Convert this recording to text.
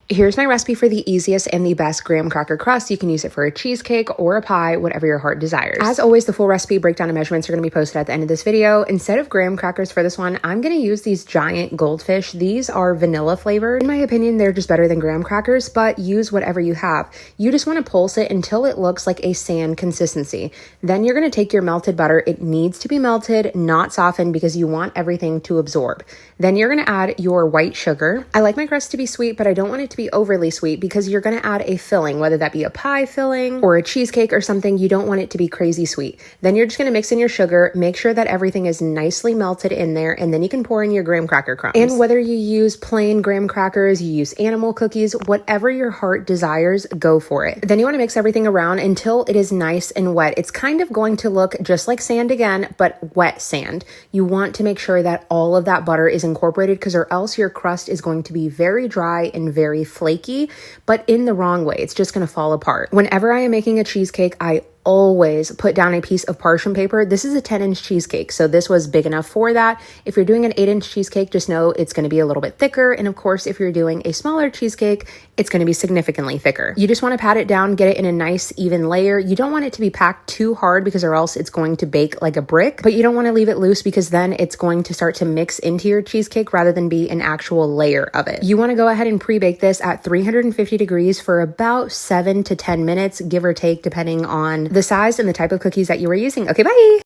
Here's my recipe for the easiest and the best graham cracker crust. You can use it for a cheesecake or a pie, whatever your heart desires. As always, the full recipe breakdown and measurements are going to be posted at the end of this video. Instead of graham crackers for this one, I'm going to use these giant goldfish. These are vanilla flavored. In my opinion, they're just better than graham crackers, but use whatever you have. You just want to pulse it until it looks like a sand consistency. Then you're going to take your melted butter. It needs to be melted, not softened, because you want everything to absorb. Then you're going to add your white sugar. I like my crust to be sweet, but I don't want it to be overly sweet because you're going to add a filling, whether that be a pie filling or a cheesecake or something. You don't want it to be crazy sweet. Then you're just going to mix in your sugar, make sure that everything is nicely melted in there, and then you can pour in your graham cracker crumbs. And whether you use plain graham crackers, you use animal cookies, whatever your heart desires, go for it. Then you want to mix everything around until it is nice and wet. It's kind of going to look just like sand again, but wet sand. You want to make sure that all of that butter is incorporated, because or else your crust is going to be very dry and very flaky, but in the wrong way. It's just going to fall apart. Whenever I am making a cheesecake, I always put down a piece of parchment paper. This is a 10-inch cheesecake, so this was big enough for that. If you're doing an 8-inch cheesecake, just know it's going to be a little bit thicker. And of course, if you're doing a smaller cheesecake, it's going to be significantly thicker. You just want to pat it down, get it in a nice even layer. You don't want it to be packed too hard, because or else it's going to bake like a brick, but you don't want to leave it loose, because then it's going to start to mix into your cheesecake rather than be an actual layer of it. You want to go ahead and pre-bake this at 350 degrees for about 7 to 10 minutes, give or take, depending on the size and the type of cookies that you were using. Okay, bye.